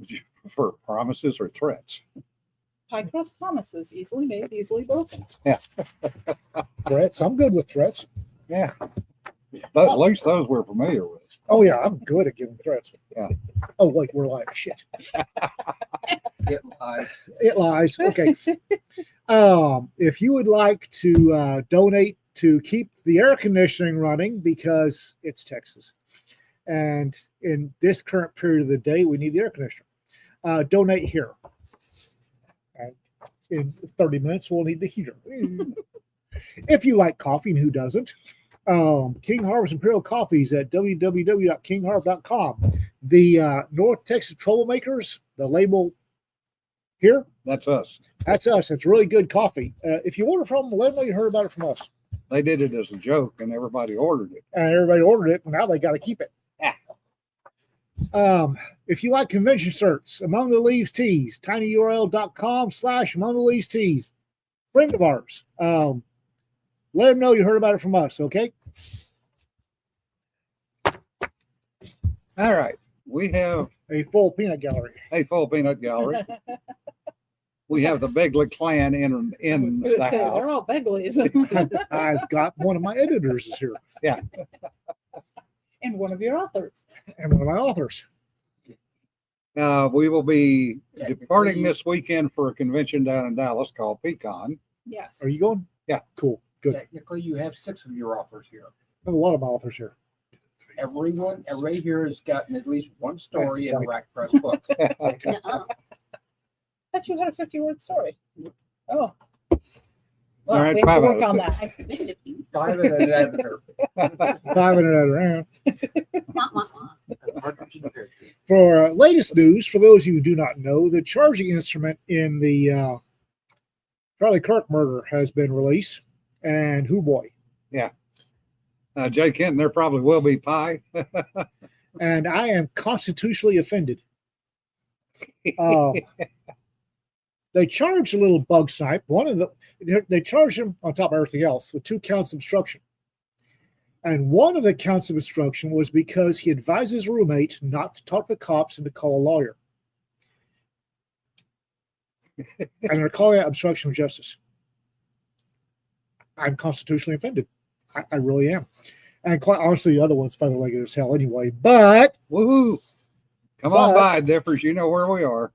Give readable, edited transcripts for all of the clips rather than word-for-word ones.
Would you prefer promises or threats? Pie crust promises, easily made, easily broken. Threats. I'm good with threats. Yeah. But at least those we're familiar with. Oh yeah, I'm good at giving threats. Yeah. Oh wait, we're live. Shit. It lies. It lies. Okay. If you would like to donate to keep the air conditioning running because it's Texas, and in this current period of the day, we need the air conditioner. Donate here. And in 30 minutes, we'll need the heater. If you like coffee, and who doesn't? King Harvest Imperial Coffees at www.kingharv.com. The North Texas Troublemakers, the label here, That's us. that's us. It's really good coffee. If you order from them, let them know you heard about it from us. They did it as a joke and everybody ordered it. And everybody ordered it, and now they got to keep it. Yeah. If you like convention shirts, Among the Leaves Tees, tinyurl.com/Among the Leaves Tees. Friend of ours. Let them know you heard about it from us, okay? All right. We have A full peanut gallery. a full peanut gallery. We have the Begley clan in the They're house. all Begleys. I've got one of my editors is here, And one of your authors. and one of my authors. We will be departing this weekend for a convention down in Dallas called Pecan. Yes. Are you going? Yeah. Cool. Good. I Technically, you have 6 of your authors here. have a lot of my authors here. Everybody here has gotten at least one story in a Right. Rack Press book. I thought you had a 50-word story. Oh. Well, All right, we have to 5 work out on of that. Dive in an editor. 5 in another. Hard to compare to. For latest news, for those of you who do not know, the charging instrument in the Charlie Kirk murder has been released, and hoo boy. Jay Kenton, there probably will be pie. And I am constitutionally offended. They charged a little bug snipe. They charged him on top of everything else with 2 counts of obstruction. And one of the counts of obstruction was because he advised his roommate not to talk to the cops and to call a lawyer. And they're calling that obstruction of justice. I'm constitutionally offended. I really am. And quite honestly, the other one's feather-legged as hell anyway. But Woohoo! Come on by, Differs. You know where we are.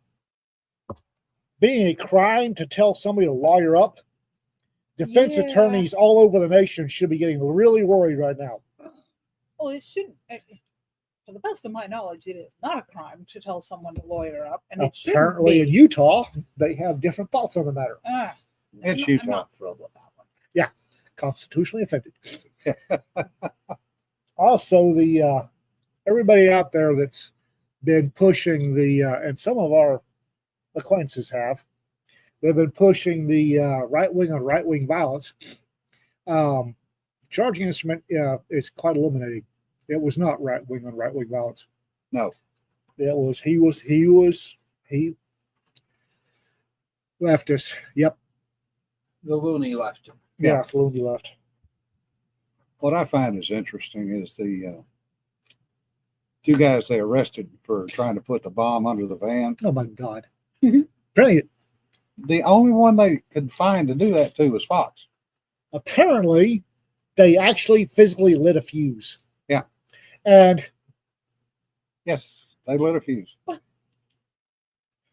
being a crime to tell somebody to lawyer up, defense Yeah. attorneys all over the nation should be getting really worried right now. Well, it shouldn't. To the best of my knowledge, it is not a crime to tell someone to lawyer up, and it shouldn't Apparently, in be. Utah, they have different thoughts on the matter. It's I'm Utah. not thrilled with that one. Constitutionally offended. Also, the everybody out there that's been pushing the and some of our acquaintances have, they've been pushing the right wing on right wing violence. Charging instrument is quite illuminating. It was not right wing on right wing violence. No. It was he leftist. Yep. The loony left him. Yeah, Looney left. What I find is interesting is the 2 guys they arrested for trying to put the bomb under the van. Oh my God. Brilliant. The only one they could find to do that to was Fox. Apparently, they actually physically lit a fuse. Yeah. And Yes, they lit a fuse.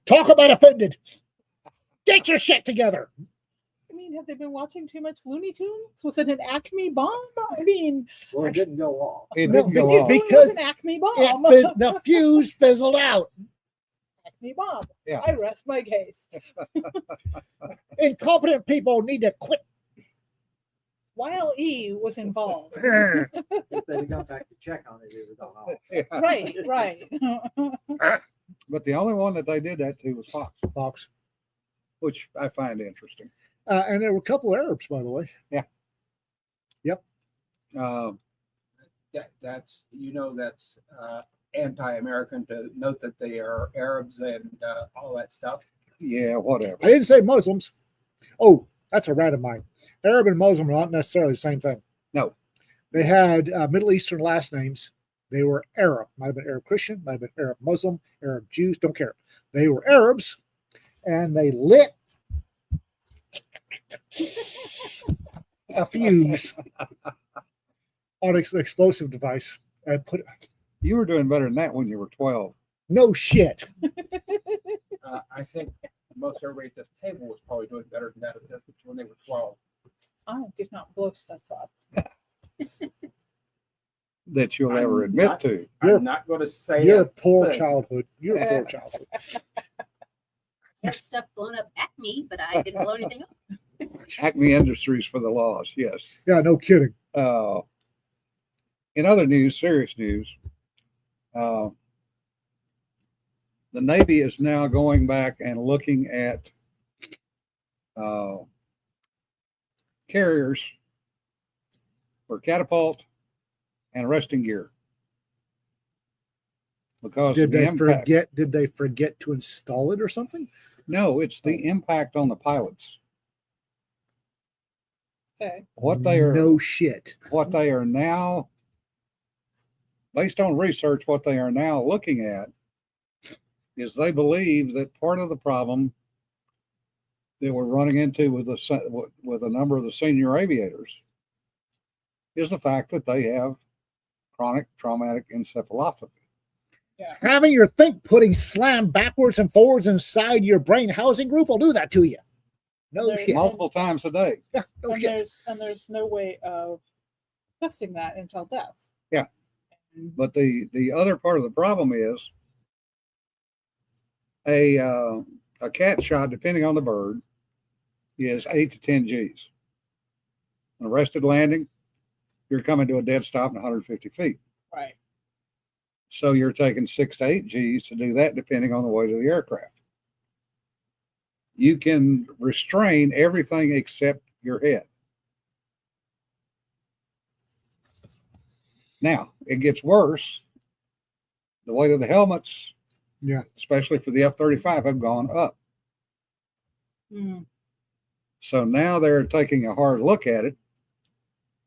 talk about offended. Get your shit together. I mean, have they been watching too much Looney Tunes? Was it an Acme bomb? I mean, Well, it didn't go off. It No, didn't go because- off. it because was an Acme bomb. The fuse fizzled out. Acme bomb. Yeah. I rest my case. Incompetent people need to quit. While E was involved. If they had gone back to check on it, it would have gone off. Yeah. Right, right. But the only one that they did that to was Fox, Fox. which I find interesting. And there were a couple of Arabs, by the way. That's anti-American to note that they are Arabs and all that stuff. Yeah, whatever. I didn't say Muslims. Oh, that's a rat of mine. Arab and Muslim are not necessarily the same thing. No. They had Middle Eastern last names They were Arab. Might have been Arab Christian, might have been Arab Muslim, Arab Jews, don't care. They were Arabs, and they lit a fuse on an explosive device and put You were doing better than that when you were 12. no shit. I think most everybody at this table was probably doing better than that when they were 12. I did not blow stuff up. That you'll I'm ever admit not- to. You're- I'm not going to say Your it. poor thing. childhood. Your poor childhood. Had stuff blown up at me, but I didn't blow anything up. Acme Industries for the laws, yes. Yeah, no kidding. In other news, serious news, the Navy is now going back and looking at carriers for catapult and arresting gear. Because Did of the they impact. forget? Did they forget to install it or something? No, it's the impact on the pilots. Okay. What they are No shit. what they are now, based on research, what they are now looking at is they believe that part of the problem that we're running into with a number of the senior aviators is the fact that they have chronic traumatic encephalopathy. Having your think pudding slammed backwards and forwards inside your brain housing group will do that to you. No There- shit. Multiple times a day. Yeah, no And shit. there's no way of testing that until death. Yeah. And But the other part of the problem is a cat shot, depending on the bird, is 8 to 10 G's. An arrested landing, you're coming to a dead stop in 150 feet. right. So you're taking 6 to 8 G's to do that, depending on the weight of the aircraft. You can restrain everything except your head. Now, it gets worse. The weight of the helmets, Yeah. especially for the F-35, have gone up. Mm. So now they're taking a hard look at it,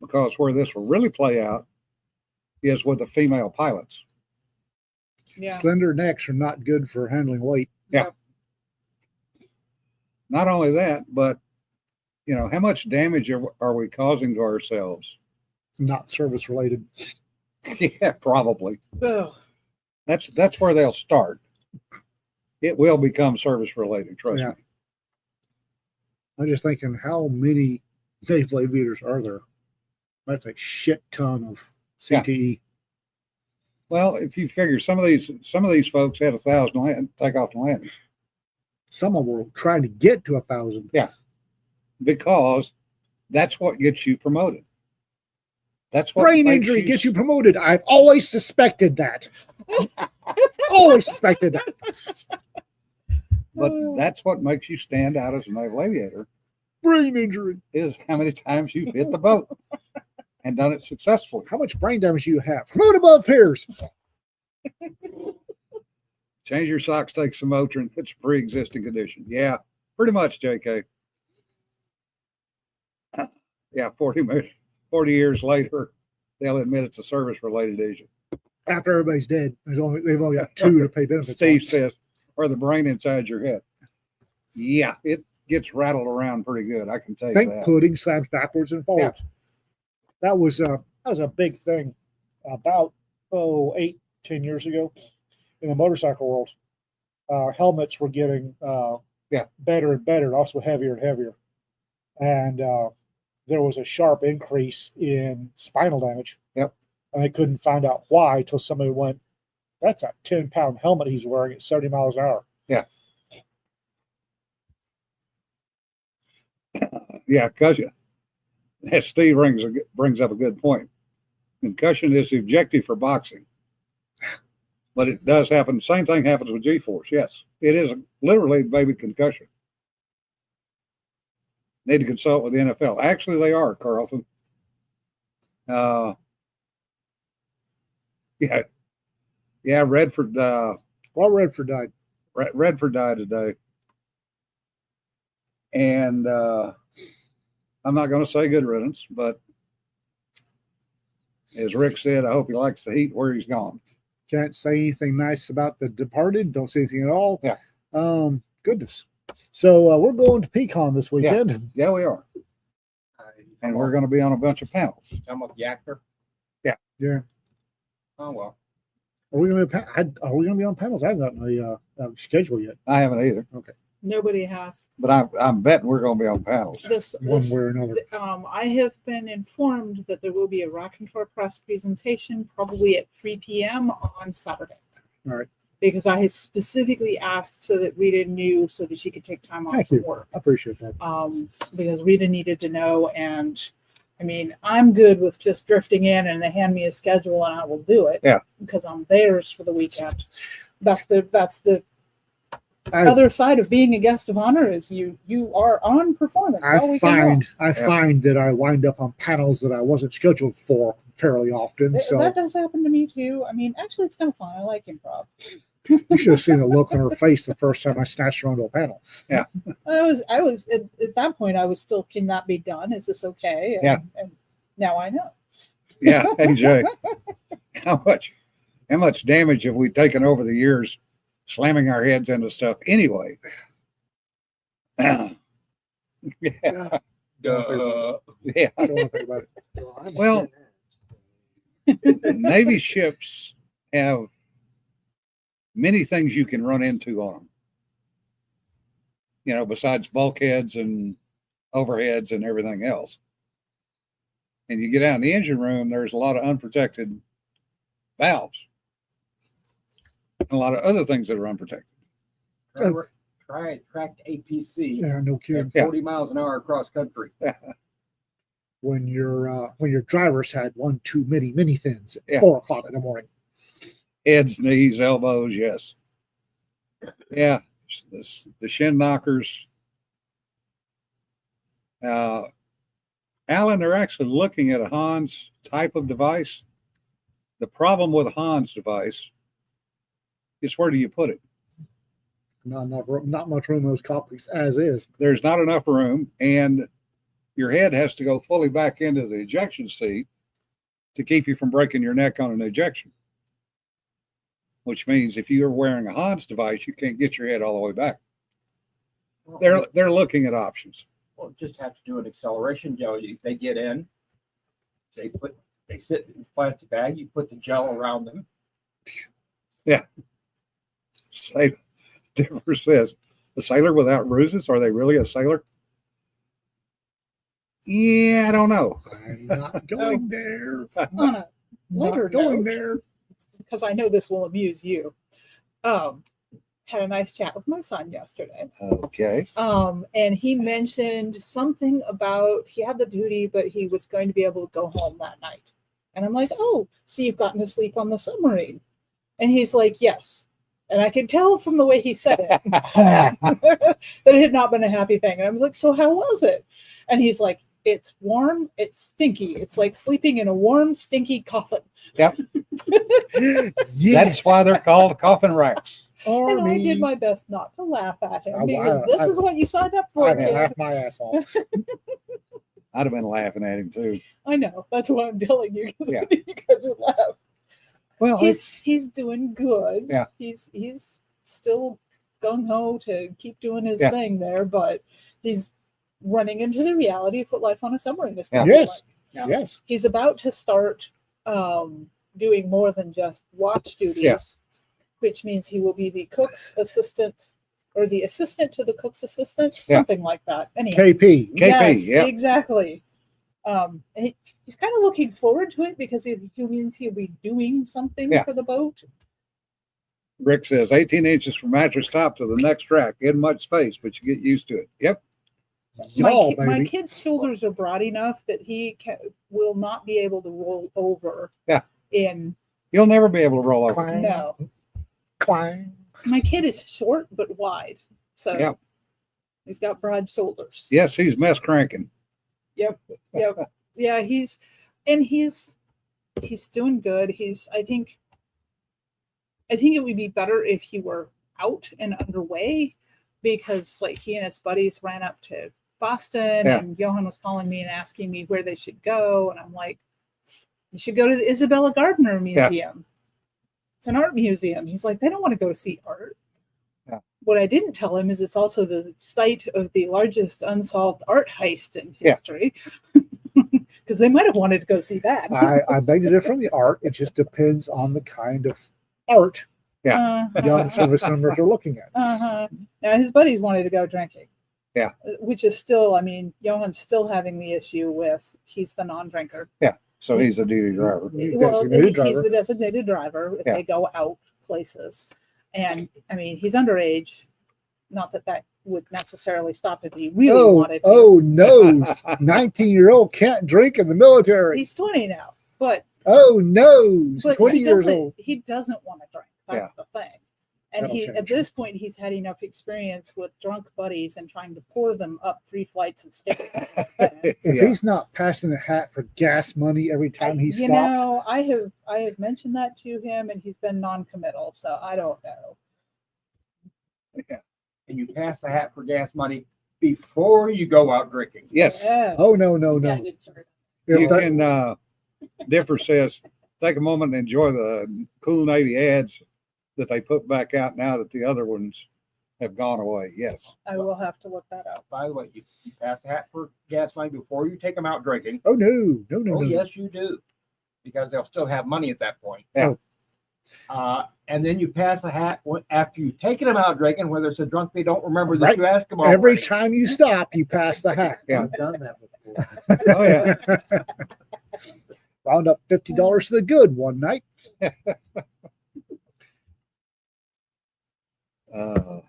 because where this will really play out is with the female pilots. Yeah. Slender necks are not good for handling weight. Yeah. Not only that, but how much damage are we causing to ourselves? Not service related. Yeah, probably. Ugh. That's where they'll start. It will become service related, trust Yeah. me. I'm just thinking, how many naval aviators are there? That's a shit ton of Yeah. CTE. Well, if you figure some of these folks had 1,000 takeoff and landing, Some of them were trying to get to 1,000. Yeah. because that's what gets you promoted. That's what Brain makes injury gets you promoted. I've always suspected that. Always suspected that. But that's what makes you stand out as a naval aviator, Brain injury. is how many times you've hit the boat and done it successfully. How much brain damage do you have? Promote above peers. Change your socks, take some Motrin. It's a pre-existing condition. Yeah, pretty much, JK. Yeah, 40 years later, they'll admit it's a service-related issue. After everybody's dead, they've only got 2 to pay benefits. Steve on. says, or the brain inside your head. Yeah, it gets rattled around pretty good. I can tell you Think that. pudding slams backwards and forwards. That was a big thing about 8-10 years ago in the motorcycle world. Helmets were getting better and better, and also heavier and heavier. And there was a sharp increase in spinal damage. Yep. And they couldn't find out why until somebody went, that's a 10-pound helmet he's wearing at 70 miles an hour. Yeah, concussion. Steve brings up a good point. Concussion is the objective for boxing, but it does happen. Same thing happens with G-force. Yes, it is literally a baby concussion. Need to consult with the NFL. Actually, they are, Carlton. Yeah. Redford. Well, Redford died. Redford died today, and I'm not going to say good riddance, but as Rick said, I hope he likes the heat where he's gone. Can't say anything nice about the departed. Don't say anything at all. Yeah. Goodness. So we're going to Pecan this weekend. Yeah, we are. And we're going to be on a bunch of panels. Talking about the actor? Yeah. Oh, well. Are we going to be on panels? I haven't gotten a schedule yet. I haven't either, Nobody has but I'm betting we're going to be on panels. One way or another. I have been informed that there will be a Raconteur Press presentation probably at 3 p.m. on Saturday. All right. Because I had specifically asked so that Rita knew so that she could take time off Thank from you. work. I appreciate that. Because Rita needed to know. And I mean, I'm good with just drifting in and they hand me a schedule and I will do it. Yeah. Because I'm theirs for the weekend. That's the I other side of being a guest of honor is you are on performance all weekend long. find that I wind up on panels that I wasn't scheduled for fairly often. So That does happen to me too. I mean, actually, it's kind of fun. I like improv. you should have seen the look on her face the first time I snatched her onto a panel. I was at that point. I was still, can that be done? Is this okay? And, Yeah. And now I know. Yeah, AJ. How much damage have we taken over the years slamming our heads into stuff anyway? Yeah. Duh. Yeah. I don't want to think about it. Well, Navy ships have many things you can run into on them. You know, besides bulkheads and overheads and everything else. And you get out in the engine room, there's a lot of unprotected valves. And a lot of other things that are unprotected. Try tracked APC Yeah, no kidding. at 40 miles an hour across country. When your drivers had one too many thins at Yeah. 4:00 in the morning. Heads, knees, elbows, yes. Yeah, the shin knockers. Alan, they're actually looking at a Hans type of device. The problem with a Hans device is where do you put it? Not much room in those cockpits as is. There's not enough room, and your head has to go fully back into the ejection seat to keep you from breaking your neck on an ejection. Which means if you're wearing a Hans device, you can't get your head all the way back. They're looking at options. Well, just have to do an acceleration gel. They get in, they sit in this plastic bag. You put the gel around them. Say, Denver says, a sailor without bruises, are they really a sailor? Yeah, I don't know. I'm not going there. On a later Not going note, there. because I know this will amuse you. Had a nice chat with my son yesterday. Okay. And he mentioned something about he had the duty, but he was going to be able to go home that night. And I'm like, oh, so you've gotten to sleep on the submarine? And he's like, yes. And I could tell from the way he said it that it had not been a happy thing. And I was like, so how was it? And he's like, it's warm, it's stinky. It's like sleeping in a warm, stinky coffin. Yep. Yes. That's why they're called coffin racks. And I Army. did my best not to laugh at him I- because I- this is what you signed up for, I'd kid. laugh my ass off. I'd have been laughing at him too. I know. That's why I'm telling you because Yeah. you guys would laugh. Well, He's doing good. Yeah. He's still gung ho to keep doing his Yeah. thing there, but he's running into the reality of what life on a submarine is. Yeah. gonna be Yes. like. Yes. He's about to start doing more than just watch duties, Yeah. which means he will be the cook's assistant or the assistant to the cook's assistant, Yeah. something like that. Anyhow. KP. Yes, yeah. exactly. He's kind of looking forward to it because it means he'll be doing something Yeah. for the boat. Rick says 18 inches from mattress top to the next rack. Isn't much space, but you get used to it. Yep. Y'all, My baby. kid's shoulders are broad enough that he will not be able to roll over. Yeah. In You'll never be able to roll over. Clang. no, Clang. my kid is short but wide, so Yeah. he's got broad shoulders. Yes, he's mess cranking. Yep. Yeah, he's doing good. I think it would be better if he were out and underway because like he and his buddies ran up to Boston Yeah. and Johan was calling me and asking me where they should go. And I'm like, You should go to the Isabella Gardner Yeah. Museum. It's an art museum. He's like, they don't want to go to see art. Yeah. What I didn't tell him is it's also the site of the largest unsolved art heist in Yeah. history. Because they might have wanted to go see that. I beg to differ from the art. It just depends on the kind of art young service members are looking at. Uh-huh. Now his buddies wanted to go drinking. Yeah. Which is still, I mean, Johan's still having the issue with he's the non-drinker. So he's a duty driver. Well, Designated he's driver. the designated driver if Yeah. they go out places. And I mean, he's underage. Not that that would necessarily stop if he really wanted to. Oh no! 19-year-old can't drink in the military. He's 20 now, but Oh no! He's but 20 he years doesn't old. he doesn't want to drink. That's the thing. And That'll he at change. this point he's had enough experience with drunk buddies and trying to pour them up 3 flights of stairs. If Yeah. he's not passing the hat for gas money every time he You stops, know, I have mentioned that to him and he's been non-committal, so I don't know. And you pass the hat for gas money before you go out drinking. Yes. Yeah. oh no, no, Got no! a good story. If You that- can, Dipper says, take a moment and enjoy the Cool Navy ads that they put back out now that the other ones have gone away. Yes. I will have to look that up. By the way, you pass the hat for gas money before you take them out drinking. oh no, no, no, Oh, no! yes, you do. Because they'll still have money at that point. Yeah. And then you pass the hat after you've taken them out drinking, whether it's a drunk they don't remember that Right. you asked them Every already. time you stop, you pass the hat. Yeah. I've done that before. Oh, yeah. Wound up $50 to the good one night.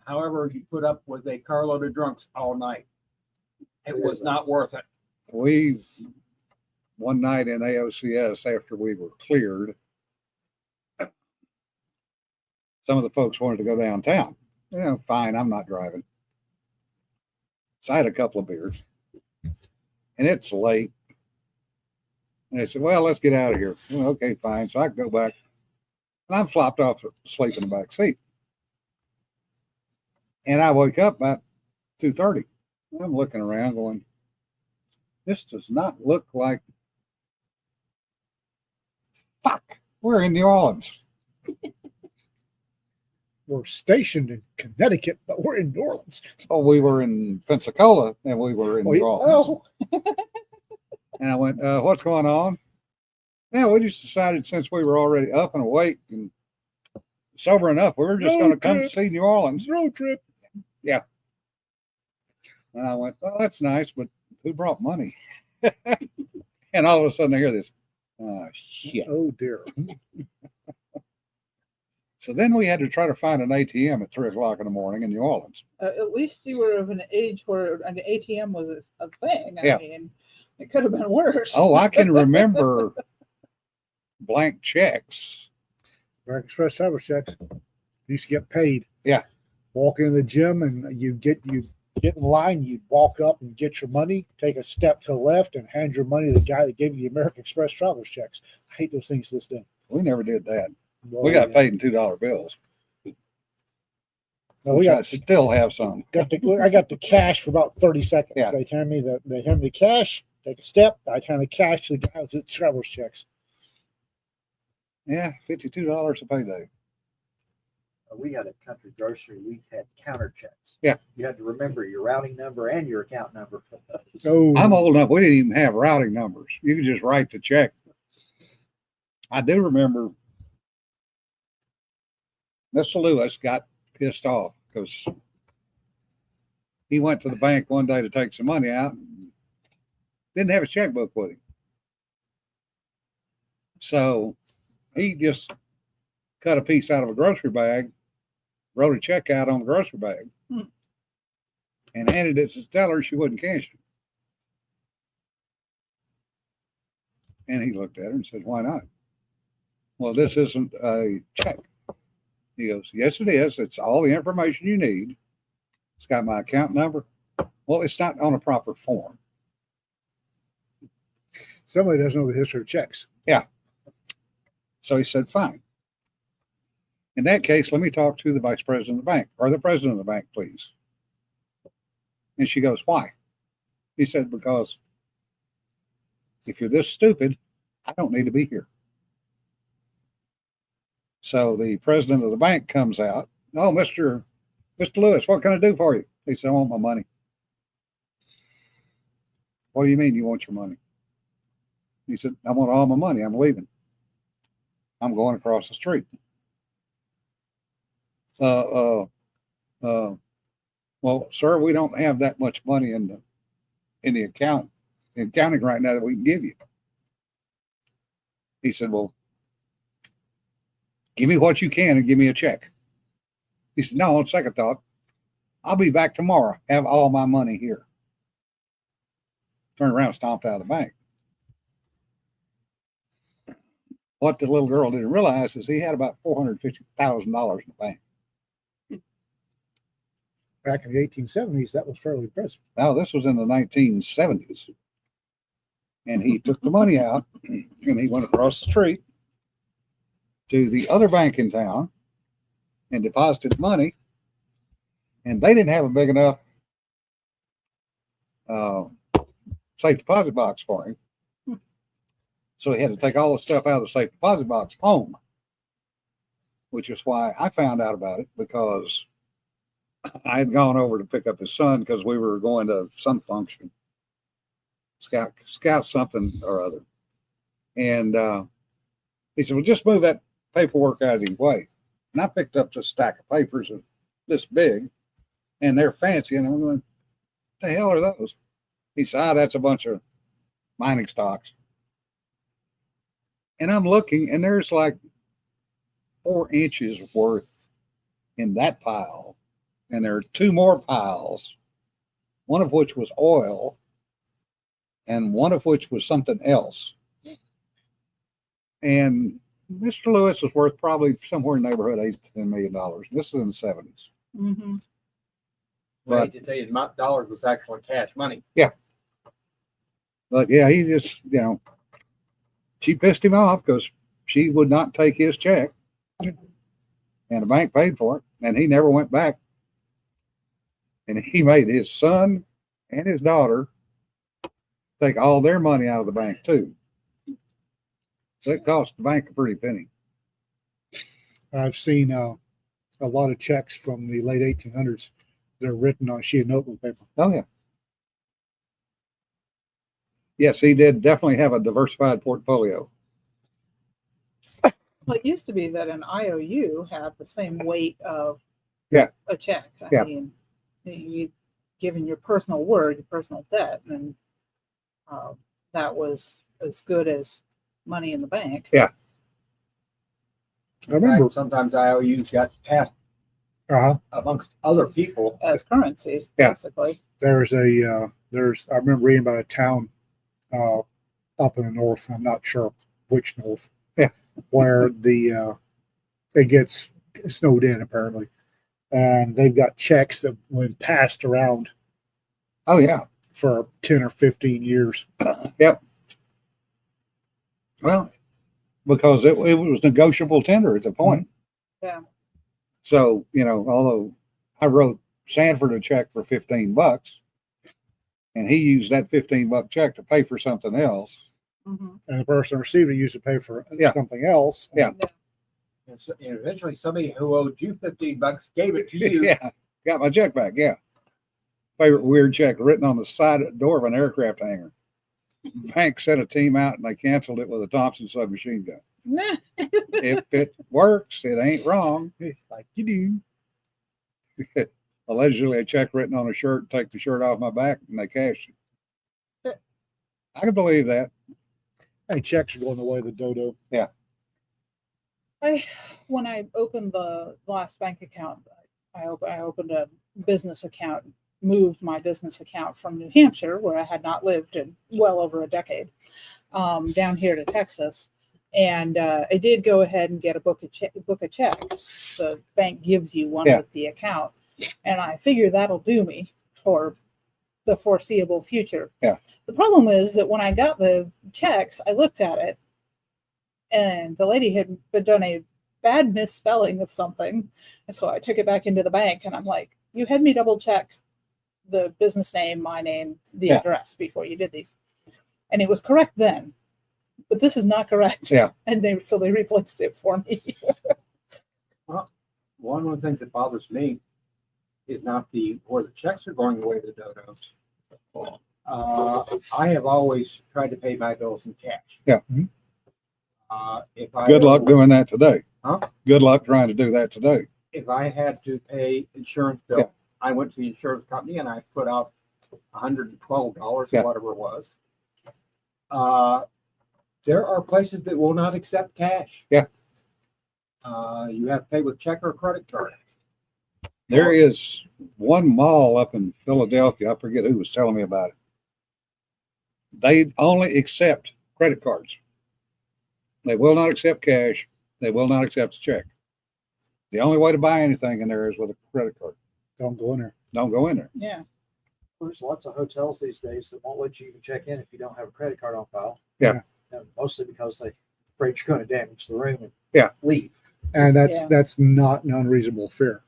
However, you put up with a carload of drunks all night. It was not worth it. We, one night in AOCS after we were cleared, some of the folks wanted to go downtown. Yeah, fine, I'm not driving. So I had a couple of beers. And it's late. And they said, well, let's get out of here. Well, okay, fine. So I go back. And I'm flopped off asleep in the back seat. And I wake up about 2:30. I'm looking around going, this does not look like, fuck, we're in New Orleans. We're stationed in Connecticut, but we're in New Orleans. Oh, we were in Pensacola and we were in Oh, New yeah. Orleans. Oh, And I went, what's going on? Yeah, we just decided since we were already up and awake and sober enough, we were just Road going to come to trip. see New Orleans. Road trip. And I went, well, that's nice, but who brought money? And all of a sudden I hear this, oh, shit. Oh dear. So then we had to try to find an ATM at 3:00 in the morning in New Orleans. at least you were of an age where an ATM was a thing. I Yeah. mean, it could have been worse. Oh, I can remember blank checks. American Express travel checks. Used to get paid. Yeah. Walk into the gym and you get in line, you'd walk up and get your money, take a step to the left and hand your money to the guy that gave you the American Express travel checks. I hate those things to this day. We never did that. Well, We got yeah. paid in $2 bills. No, we which I got still have some. I got the cash for about 30 seconds. Yeah. They hand me the cash, take a step, I'd hand the cash to the guy with the travel checks. Yeah, $52 a payday. We had a country grocery. We had counter checks. Yeah. You had to remember your routing number and your account number for those. Oh, I'm old enough. We didn't even have routing numbers. You could just write the check. I do remember Mr. Lewis got pissed off because he went to the bank one day to take some money out and didn't have a checkbook with him. So he just cut a piece out of a grocery bag, wrote a check out on the grocery bag, and handed it to the teller. She wouldn't cash it. And he looked at her and said, why not? Well, this isn't a check. He goes, yes, it is. It's all the information you need. It's got my account number. Well, it's not on a proper form. somebody doesn't know the history of checks. So he said, fine. In that case, let me talk to the vice president of the bank or the president of the bank, please. And she goes, why? He said, because if you're this stupid, I don't need to be here. So the president of the bank comes out. Oh, Mr. Lewis, what can I do for you? He said, I want my money. What do you mean you want your money? He said, I want all my money. I'm leaving. I'm going across the street. Well, sir, we don't have that much money in the accounting right now that we can give you. He said, well, give me what you can and give me a check. He said, no, on second thought, I'll be back tomorrow. Have all my money here. Turned around, stomped out of the bank. What the little girl didn't realize is he had about $450,000 in the bank. Back in the 1870s, that was fairly impressive. Now, this was in the 1970s. And he took the money out and he went across the street to the other bank in town and deposited money. And they didn't have a big enough safe deposit box for him. So he had to take all the stuff out of the safe deposit box home, which is why I found out about it, because I had gone over to pick up his son because we were going to some function, scout something or other. And he said, well, just move that paperwork out of the way. And I picked up this stack of papers this big, and they're fancy. And I'm going, what the hell are those? He said, that's a bunch of mining stocks. And I'm looking, and there's like 4 inches worth in that pile. And there are 2 more piles, one of which was oil, and one of which was something else. And Mr. Lewis was worth probably somewhere in the neighborhood of $8 to $10 million. This is in the 70s. Mm-hmm. Well, I hate to tell you, the dollars was actually cash money. But yeah, he just, she pissed him off because she would not take his check. And the bank paid for it. And he never went back. And he made his son and his daughter take all their money out of the bank too. So it cost the bank a pretty penny. I've seen a lot of checks from the late 1800s that are written on a sheet of notebook paper. Oh, yeah. Yes, he did definitely have a diversified portfolio. Well, it used to be that an IOU had the same weight of Yeah. a check. I Yeah. mean, you given your personal word, your personal debt, and that was as good as money in the bank. Yeah. I remember. Sometimes IOUs got passed amongst other people. As currency, Yeah. basically. I remember reading about a town up in the north. I'm not sure which north. Yeah. Where it gets snowed in apparently, and they've got checks that when passed around. Oh, yeah. For 10 or 15 years. Yep. Well, because it was negotiable tender at the point. Yeah. So, although I wrote Sanford a check for $15 and he used that $15 check to pay for something else. Mm-hmm. And the person receiving it used to pay for Yeah. something else. Yeah. And so, eventually somebody who owed you $15 gave it to you. Yeah. Got my check back. Yeah. Favorite weird check written on the side of the door of an aircraft hangar. Bank sent a team out and they canceled it with a Thompson submachine gun. If it works, it ain't wrong. Like you do. Allegedly a check written on a shirt, take the shirt off my back, and they cashed it. I can believe that. Hey, checks are going the way of the dodo. When I opened the last bank account, I opened a business account, moved my business account from New Hampshire, where I had not lived in well over a decade, down here to Texas. And I did go ahead and get a book of checks. The bank gives you one Yeah. with the account. And I figure that'll do me for the foreseeable future. Yeah. The problem is that when I got the checks, I looked at it and the lady had done a bad misspelling of something. And so I took it back into the bank and I'm like, you had me double check the business name, my name, the Yeah. address before you did these. And it was correct then. but this is not correct. Yeah. And they replaced it for me. One of the things that bothers me is not where the checks are going away to the dodos. I have always tried to pay my bills in cash. Yeah. If I Good luck doing that today. Huh? Good luck trying to do that today. If I had to pay insurance bill, Yeah. I went to the insurance company and I put out $112 Yeah. or whatever it was. There are places that will not accept cash. Yeah. You have to pay with check or credit card. There is one mall up in Philadelphia. I forget who was telling me about it. They only accept credit cards. They will not accept cash. They will not accept a check. The only way to buy anything in there is with a credit card. Don't go in there. Don't go in there. Yeah. There's lots of hotels these days that won't let you even check in if you don't have a credit card on file. Yeah. And mostly because they're afraid you're going to damage the room and Yeah. leave. And Yeah. that's not an unreasonable fear.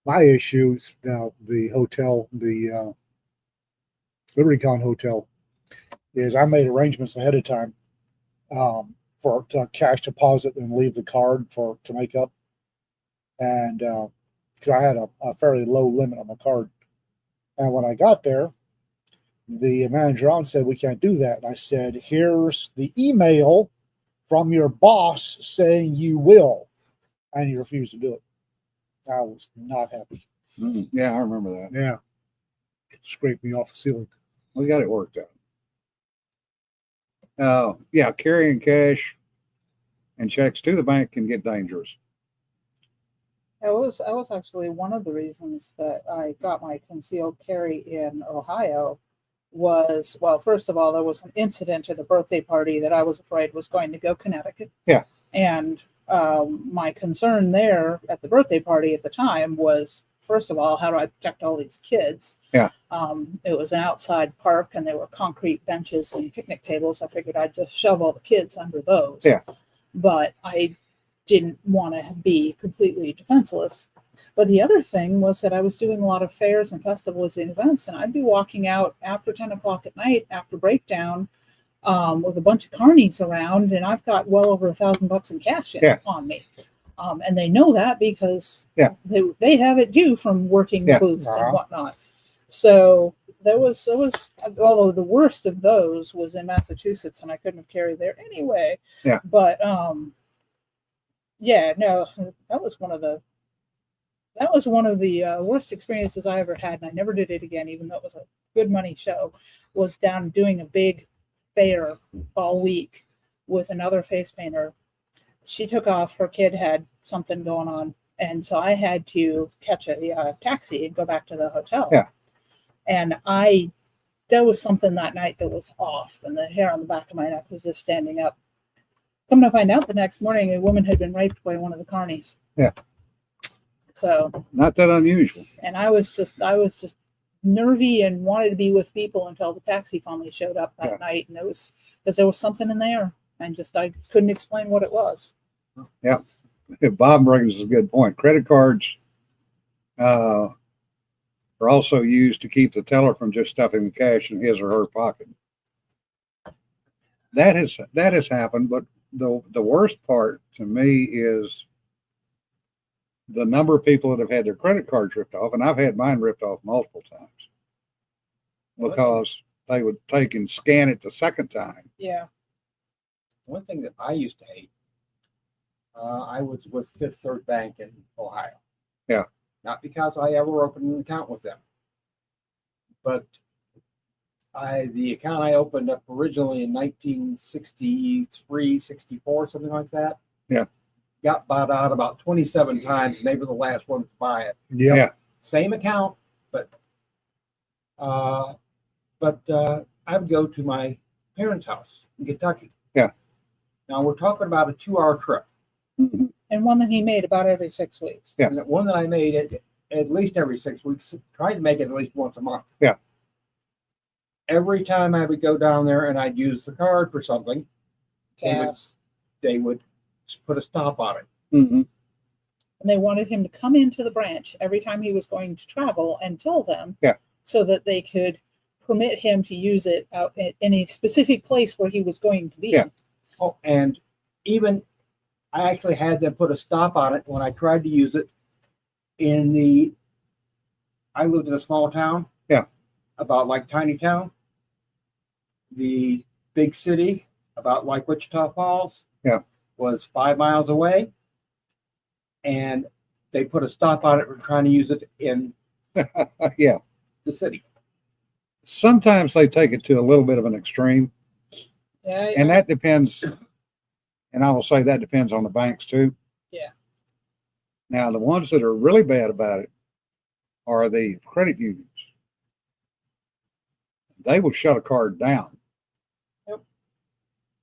My issue is now the hotel, the Libertycon Hotel, is I made arrangements ahead of time for cash deposit and leave the card to make up. And because I had a fairly low limit on my card. And when I got there, the manager on said, we can't do that. And I said, here's the email from your boss saying you will. And he refused to do it. I was not happy. Yeah, I remember that. Yeah. It scraped me off the ceiling. We got it worked out. Yeah, carrying cash and checks to the bank can get dangerous. That was actually one of the reasons that I got my concealed carry in Ohio was, well, first of all, there was an incident at a birthday party that I was afraid was going to go Connecticut. Yeah. And my concern there at the birthday party at the time was, first of all, how do I protect all these kids? Yeah. It was an outside park and there were concrete benches and picnic tables. I figured I'd just shove all the kids under those. Yeah. But I didn't want to be completely defenseless. But the other thing was that I was doing a lot of fairs and festivals and events, and I'd be walking out after 10 o'clock at night after breakdown with a bunch of carnies around, and I've got well over $1,000 in cash on me. And they know that because they have it due from working the booths and whatnot. So there was, although the worst of those was in Massachusetts, and I couldn't have carried there anyway. Yeah. But yeah, no, that was one of the worst experiences I ever had, and I never did it again, even though it was a good money show. Was down doing a big fair all week with another face painter. She took off, her kid had something going on, and so I had to catch a taxi and go back to the hotel. Yeah. And there was something that night that was off, and the hair on the back of my neck was just standing up. Come to find out, the next morning, a woman had been raped by one of the carnies. Yeah. So not that unusual. And I was just nervy and wanted to be with people until the taxi finally showed up that night, and it was because there was something in there, and I couldn't explain what it was. Yeah, Bob brings a good point. Credit cards are also used to keep the teller from just stuffing the cash in his or her pocket. That has happened, but the worst part to me is the number of people that have had their credit cards ripped off, and I've had mine ripped off multiple times because they would take and scan it the second time. Yeah. One thing that I used to hate, I was with Fifth Third Bank in Ohio. Yeah. Not because I ever opened an account with them, but the account I opened up originally in 1963, 64, something like that. Yeah. Got bought out about 27 times, and they were the last ones to buy it. Yeah. Same account, but I would go to my parents' house in Kentucky. Yeah. Now we're talking about a 2-hour trip. And one that he made about every 6 weeks. Yeah. And one that I made at least every 6 weeks, tried to make it at least once a month. Yeah. Every time I would go down there and I'd use the card for something, Gas. they would put a stop on it. Mm-hmm. And they wanted him to come into the branch every time he was going to travel and tell them, Yeah. so that they could permit him to use it out in a specific place where he was going to be. Yeah. Oh, and even I actually had them put a stop on it when I tried to use it I lived in a small town. Yeah. About like tiny town. The big city, about like Wichita Falls. Yeah. Was 5 miles away. And they put a stop on it. We're trying to use it in Yeah. the city. Sometimes they take it to a little bit of an extreme, Yeah. and that depends. And I will say that depends on the banks too. Yeah. Now, the ones that are really bad about it are the credit unions. They will shut a card down. Yep.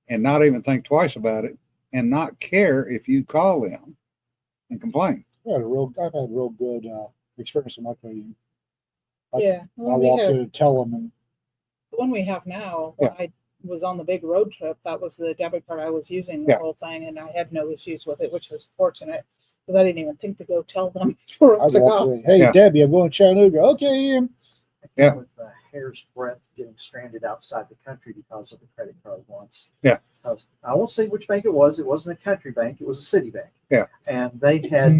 And not even think twice about it, and not care if you call them and complain. I've had real good experience in my credit union. Yeah. I When we walk have, in and tell them, and the one we have now, when I was on the big road trip, that was the debit card I was using the Yeah. whole thing, and I had no issues with it, which was fortunate because I didn't even think to go tell them for I it to walk go. in, hey, Yeah. Debbie, I'm going to Chattanooga. Okay, Ian. Yeah. With a hair's breadth getting stranded outside the country because of the credit card once. Yeah. I won't say which bank it was. It wasn't a country bank. It was a city bank. Yeah. And they had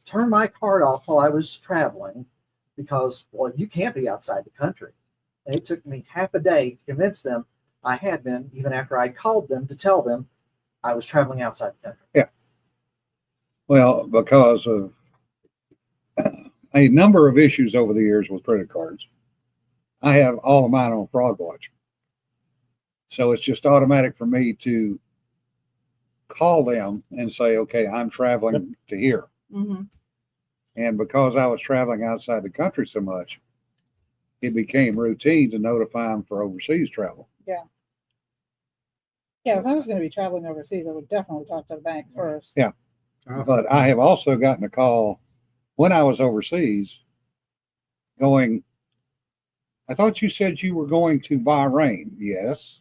turned my card off while I was traveling because, well, you can't be outside the country. And it took me half a day to convince them I had been, even after I called them to tell them I was traveling outside the country. Well, because of a number of issues over the years with credit cards, I have all of mine on Fraud Watch. So it's just automatic for me to call them and say, okay, I'm traveling to here. Mm-hmm. And because I was traveling outside the country so much, it became routine to notify them for overseas travel. Yeah, if I was going to be traveling overseas, I would definitely talk to the bank first. Yeah. But I have also gotten a call when I was overseas going, I thought you said you were going to Bahrain. Yes.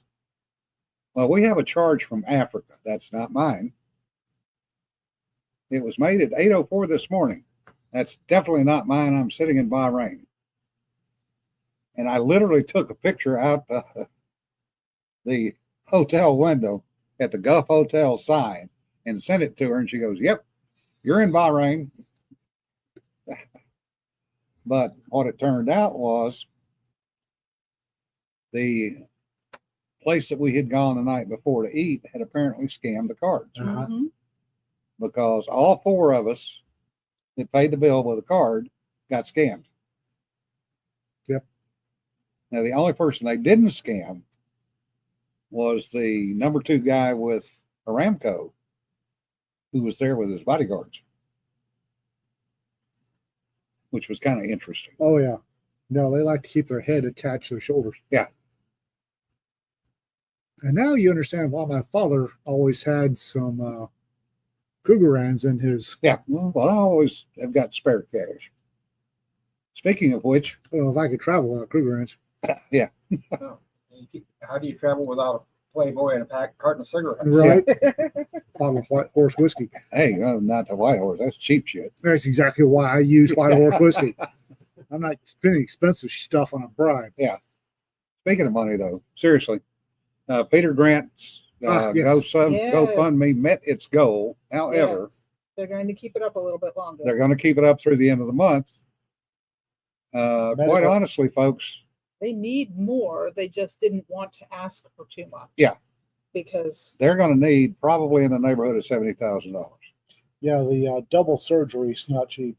Well, we have a charge from Africa. That's not mine. It was made at 8:04 this morning. That's definitely not mine. I'm sitting in Bahrain. And I literally took a picture out the hotel window at the Gulf Hotel sign and sent it to her. And she goes, yep, you're in Bahrain. But what it turned out was the place that we had gone the night before to eat had apparently scammed the cards Mhm. because all four of us that paid the bill with a card got scammed. Yep. Now, the only person they didn't scam was the number 2 guy with Aramco who was there with his bodyguards, which was kind of interesting. Oh, yeah. No, they like to keep their head attached to their shoulders. Yeah. And now you understand why my father always had some Krugerrands in his. Yeah. Well, I always have got spare cash. Speaking of which, Well, if I could travel without Krugerrands. How do you travel without a Playboy and a carton of cigarettes? Right. Bottle of White Horse whiskey. hey, not the White Horse. That's cheap shit. That's exactly why I use White Horse whiskey. I'm not spending expensive stuff on a bride. Speaking of money, though, seriously, Peter Grant's Yes. GoFundMe met its goal. However, Yes. They're going to keep it up a little bit longer. they're going to keep it up through the end of the month. Quite Medical. honestly, folks, They need more. They just didn't want to ask for too much. Yeah. Because they're going to need probably in the neighborhood of $70,000. Yeah, the double surgery is not cheap.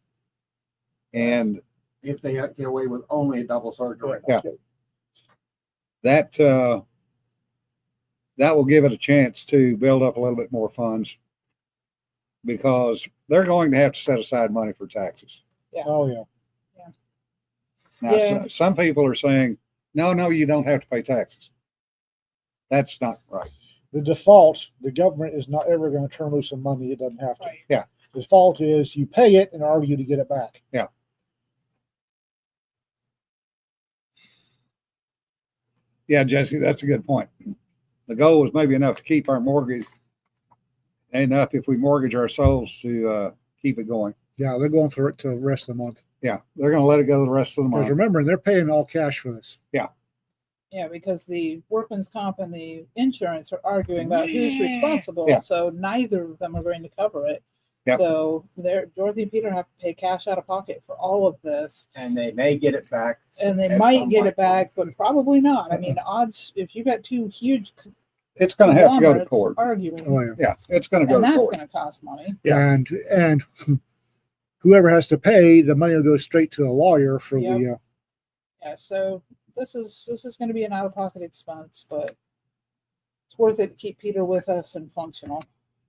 And If they get away with only a double surgery. Yeah. that will give it a chance to build up a little bit more funds because they're going to have to set aside money for taxes. Oh, yeah. Now, Yeah. some people are saying, no, you don't have to pay taxes. That's not right. The default, the government is not ever going to turn loose some money it doesn't have to. Right. Yeah. The default is you pay it and argue to get it back. Yeah, Jesse, that's a good point. The goal was maybe enough to keep our mortgage, enough if we mortgage our souls to keep it going. Yeah, they're going for it to the rest of the month. Yeah, they're going to let it go the rest of the Because month. remember, they're paying all cash for this. Yeah, because the workman's comp and the insurance are arguing about who's responsible. Yeah. So neither of them are going to cover it. Yep. So Dorothy and Peter have to pay cash out of pocket for all of this. And they may get it back. And they at might some get point. it back, but probably not. I mean, odds if you got two huge It's going to have to go to conglomerates court. arguing, Oh yeah. Yeah, it's going to go and to that's court. going to cost money. Yeah. And whoever has to pay, the money will go straight to the lawyer for Yep. the. Yeah, so this is going to be an out of pocket expense, but it's worth it to keep Peter with us and functional.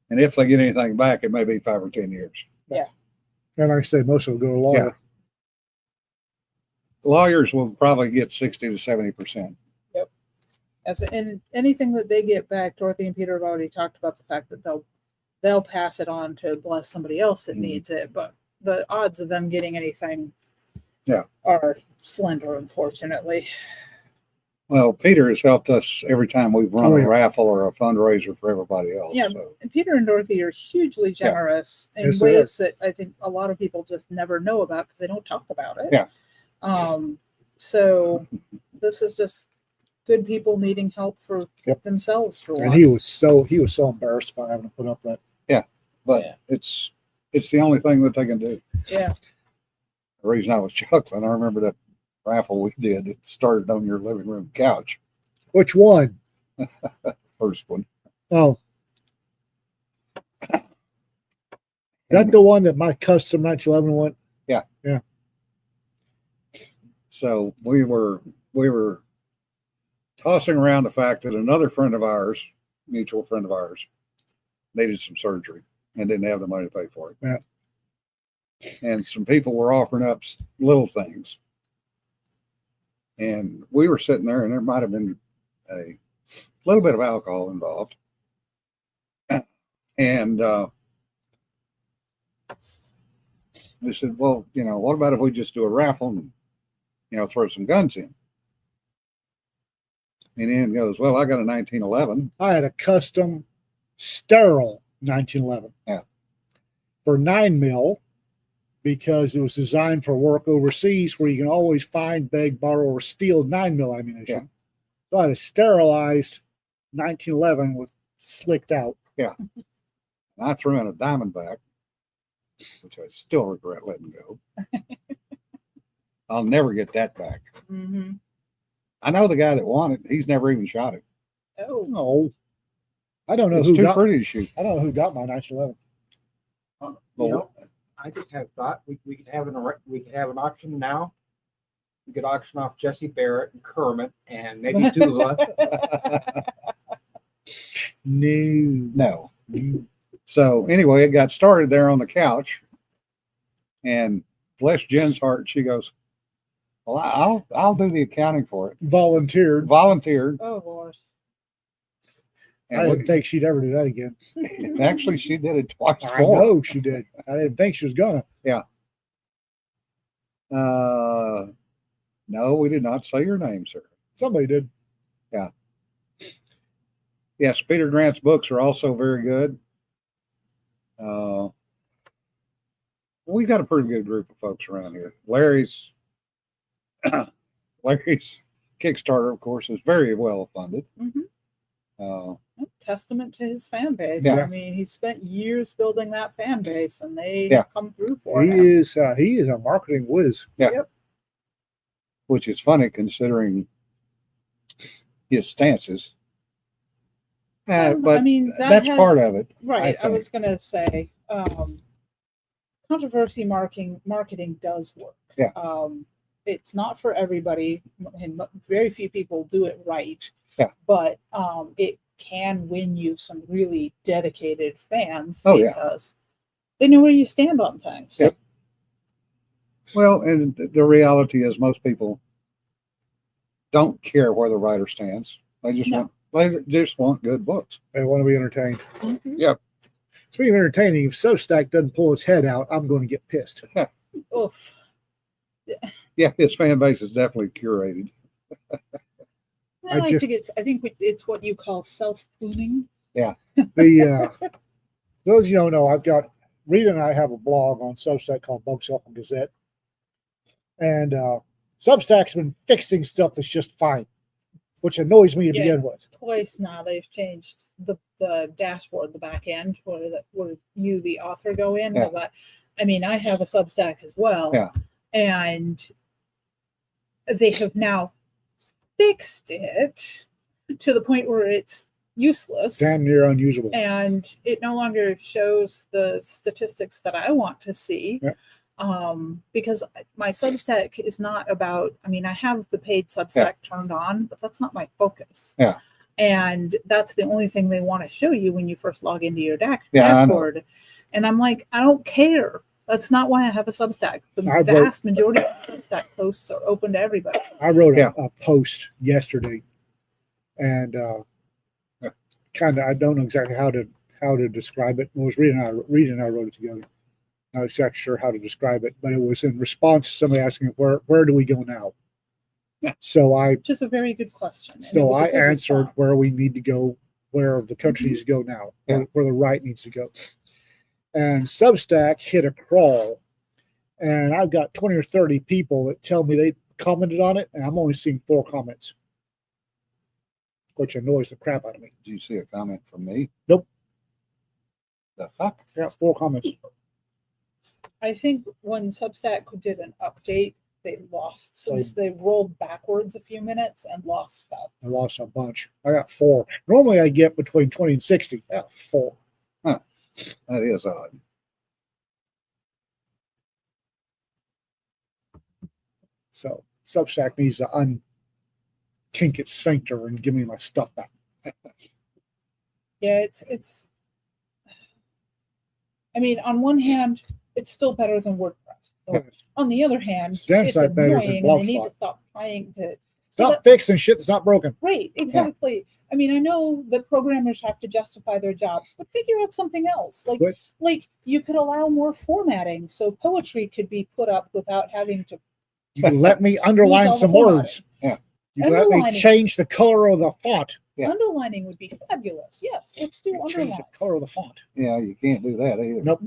And if they get anything back, it may be 5 or 10 years. And like I said, most will go to the lawyer. Lawyers will probably get 60 to 70%. And anything that they get back, Dorothy and Peter have already talked about the fact that they'll pass it on to bless somebody else that Mhm. needs it. But the odds of them getting anything, Yeah. are slender, unfortunately. Well, Peter has helped us every time we've run Oh, a yeah. raffle or a fundraiser for everybody else. Yeah. So, And Peter and Dorothy are hugely generous in Yes, they are. ways that I think a lot of people just never know about because they don't talk about it. Yeah. So this is just good people needing help for Yep. themselves for And once. he was so embarrassed by having to put up that. but Yeah. it's the only thing that they can do. Yeah. The reason I was chuckling, I remember that raffle we did. It started on your living room couch, Which one? first one. Oh, that the one that my custom 1911 went. So we were tossing around the fact that another friend of ours, mutual friend of ours, needed some surgery and didn't have the money to pay for it. Yeah. And some people were offering up little things. And we were sitting there, and there might have been a little bit of alcohol involved. And they said, well, what about if we just do a raffle and, throw some guns in? And Ian goes, well, I got a 1911. I had a custom sterile 1911. Yeah. For 9mm, because it was designed for work overseas where you can always find, beg, borrow, or steal 9mm ammunition. Yeah. So I had a sterilized 1911 with slicked out. And I threw in a Diamondback, which I still regret letting go. I'll never get that back. Mm-hmm. I know the guy that won it. He's never even shot it. Oh, No, I don't know It's who too got. pretty to shoot. I don't know who got my 1911. I just had thought we could have an auction now. We could auction off Jesse Barrett and Kermit and maybe Tula. No. No. So anyway, it got started there on the couch, and bless Jen's heart, she goes, "Well, I'll do the accounting for it." Volunteered. Volunteered, oh Lord. I and didn't think she'd ever do that again. actually she did it twice I more. know she did. I didn't think she was gonna. No, we did not say your name, sir. Somebody did. Yes, Peter Grant's books are also very good. We got a pretty good group of folks around here. Larry's Kickstarter, of course, is very well funded. Mm-hmm. Testament to his fan base. Yeah. I mean, he spent years building that fan base, and they Yeah. come through for He him. is a marketing whiz. Which is funny considering his stances. But I mean, that's part of it. Right. I think. was going to say, controversy marketing does work. Yeah. It's not for everybody, and very few people do it right. Yeah. But it can win you some really dedicated fans Oh, yeah. because they know where you stand on things. Yep. Well, and the reality is most people don't care where the writer stands. They just No. want good books. They want to be entertained. Mhm. Speaking of entertaining, if Substack doesn't pull its head out, I'm going to get pissed. Oof. Yeah, his fan base is definitely curated. I like to get. I think it's what you call self-pruning. The those you don't know, I've got Rita and I have a blog on Substack called Bookshelf and Gazette, and Substack's been fixing stuff that's just fine which annoys me to Yeah. begin with. Twice now they've changed the dashboard, the back end, where you, the author, go in. Yeah. I mean, I have a Substack as well. Yeah. And they have now fixed it to the point where it's useless. Damn near unusable. And it no longer shows the statistics that I want to see. Yeah. Because my Substack is not about, I mean, I have the paid Substack turned on, but that's not my focus. Yeah. And that's the only thing they want to show you when you first log into your Yeah, I know. dashboard. And I'm like, I don't care. That's not why I have a Substack. The vast majority of Substack posts are open to everybody. I wrote Yeah. a post yesterday, and kind of I don't know exactly how to describe it. It was Reed and I wrote it together. Not exactly sure how to describe it, but it was in response to somebody asking where do we go now. Yeah. So Which is a very good question. And it So was a I good answered response. where we need to go, where the country needs to go now, Yeah. where the right needs to go. And Substack hit a crawl, and I've got 20 or 30 people that tell me they commented on it, and I'm only seeing 4 comments, which annoys the crap out of me. Did you see a comment from me? Nope. The fuck? I got 4 comments. I think when Substack did an update, they lost since they rolled backwards a few minutes and lost stuff. I lost a bunch. I got 4. Normally I get between 20 and 60. I got 4. That is odd. So Substack needs to unkink its sphincter and give me my stuff back. Yeah, it's. I mean, on one hand, it's still better than WordPress. On the other hand, It's downside better than annoying, and they need Blogspot. to stop trying to. Stop fixing shit that's not broken. Right, exactly. I mean, I know that programmers have to justify their jobs, but figure out something else. Like you could allow more formatting, so poetry could be put up without having to. You can let me underline all the some formatting. words. Yeah. You can let me Underlining. change the color of the font. Yeah. Underlining would be fabulous. Yes, let's do Change underline. the color of the font. Yeah, you can't do that either. Nope.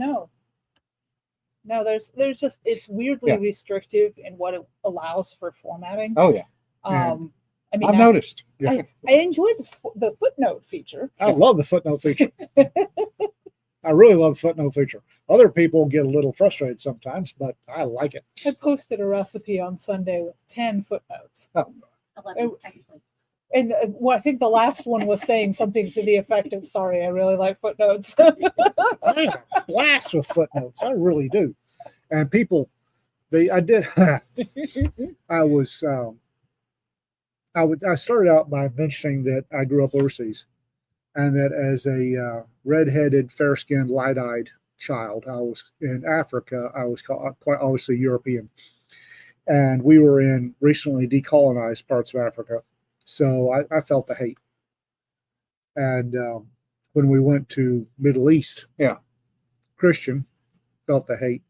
No, there's just it's weirdly Yeah. restrictive in what it allows for formatting. Oh yeah, Yeah. I mean, I've noticed. I enjoy the footnote feature. I love the footnote feature. I really love the footnote feature. Other people get a little frustrated sometimes, but I like it. I posted a recipe on Sunday with 10 footnotes. 11, technically. And I think the last one was saying something to the effect of, sorry, I really like footnotes. I have a blast with footnotes. I really do. And people, I started out by mentioning that I grew up overseas, and that as a redheaded, fair-skinned, light-eyed child, I was in Africa. I was quite obviously European, and we were in recently decolonized parts of Africa, so I felt the hate. And when we went to Middle East, Christian, felt the hate.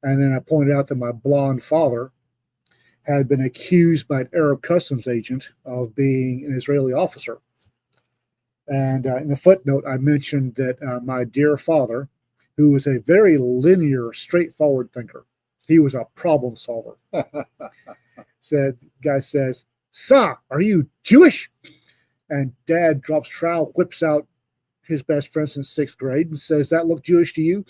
And then I pointed out that my blonde father had been accused by an Arab customs agent of being an Israeli officer. And in the footnote, I mentioned that my dear father, who was a very linear, straightforward thinker, he was a problem solver. Guy says, "Sir, are you Jewish?" And Dad drops trowel, whips out his best friend since 6th grade, and says, "That look Jewish to you?"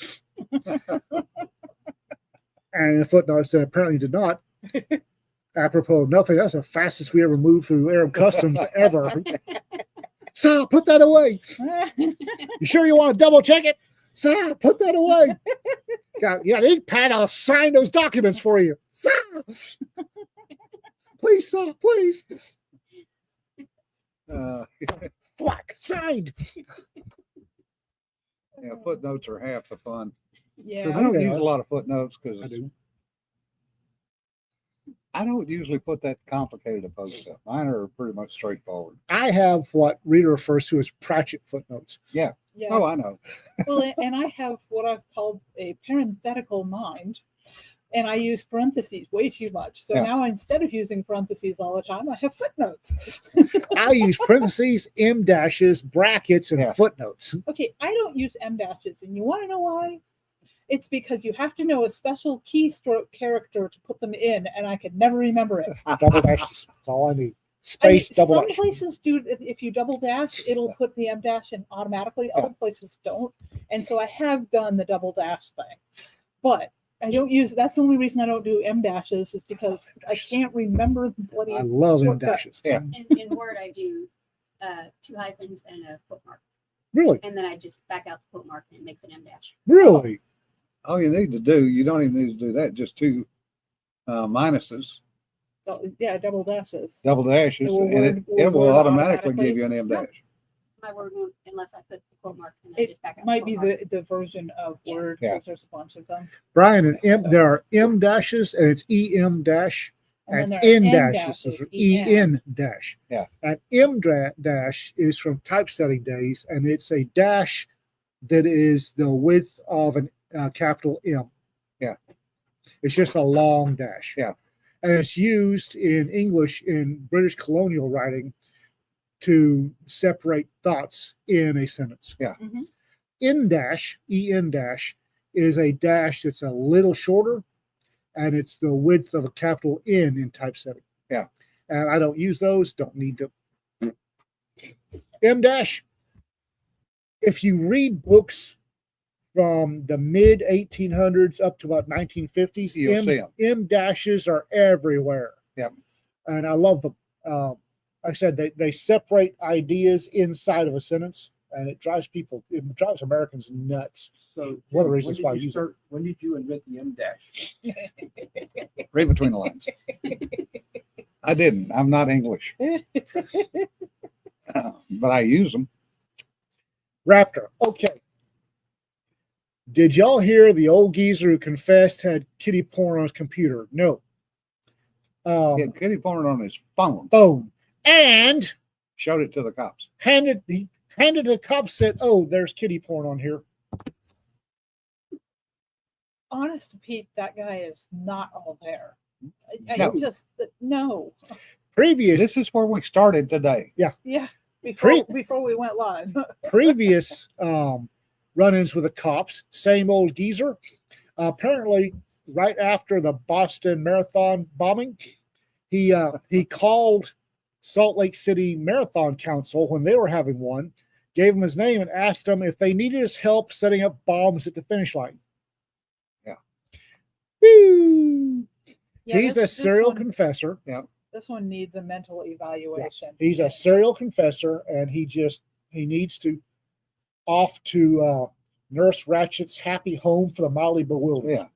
And in the footnote, I said, "Apparently did not." Apropos of nothing, that's the fastest we ever moved through Arab customs ever. "Sir, put that away." "You sure you want to double check it?" "Sir, put that away." "Got ink pad, I'll sign those documents for you." "Sir." "Please, sir, please." Thwack, signed. Yeah, footnotes are half the fun. Yeah. I don't Yeah. use a lot of footnotes because I do. I don't usually put that complicated a post up. Mine are pretty much straightforward. I have what Rita refers to as Pratchett footnotes. Yes. Oh, I know. Well, and I have what I've called a parenthetical mind, and I use parentheses way too much. So Yeah. now instead of using parentheses all the time, I have footnotes. I use parentheses, M dashes, brackets, and Yeah. footnotes. Okay, I don't use M dashes, and you want to know why? It's because you have to know a special keystroke character to put them in, and I could never remember it. Double dashes. That's all I need. space double some dash. places do. If you double dash, it'll put the M dash in automatically. Other places don't. And so I have done the double dash thing, but I don't use. That's the only reason I don't do M dashes is because I can't remember the bloody. I love M shortcut. dashes. Yeah. In Word, I do 2 hyphens and a quote mark. Really? And then I just back out the quote mark and it makes an M dash. Really? All you need to do, you don't even need to do that, just 2 minuses, So, yeah, double dashes. double dashes, It will and word- it will word automatically automatically. give you an M Yeah. dash. My Word won't unless I put the quote mark and then I It just back out. might the be quote mark. the version of Yeah. Word Yeah. because there's a bunch of them. Brian, and M, there are M dashes and it's EM dash. And then And there are N N dashes dashes, is EN dash. Yeah. And dash is from typesetting days, and it's a dash that is the width of a capital M. Yeah. It's just a long dash. Yeah. And it's used in English in British colonial writing to separate thoughts in a sentence. Yeah. Mhm. En dash is a dash that's a little shorter, and it's the width of a capital N in typesetting. Yeah. And I don't use those, don't need to. M dash, if you read books from the mid 1800s up to about 1950s, You'll see 'em. M dashes are everywhere. Yep. And I love them. Like I said, they separate ideas inside of a sentence, and it drives Americans nuts. So One of the when reasons did why I you use it. start- When did you invent the M dash? Read between the lines. I didn't. I'm not English, but I use them. Raptor. Okay. Did y'all hear the old geezer who confessed had kitty porn on his computer? No. He had kitty porn on his phone, Phone. And showed it to the cops. handed the cops, said, "Oh, there's kitty porn on here." Honest to Pete, that guy is not all there. I No. just no. Previous This is where we started today. Yeah. Before Pre- before we went live. previous run-ins with the cops, same old geezer. Apparently, right after the Boston Marathon bombing, he called Salt Lake City Marathon Council when they were having one, gave him his name, and asked him if they needed his help setting up bombs at the finish line. Yeah. Woo! Yeah, He's a this serial one- confessor. This one needs a mental evaluation. He's a serial confessor, and he needs to off to Nurse Ratchet's happy home for the mildly bewildered. Yeah.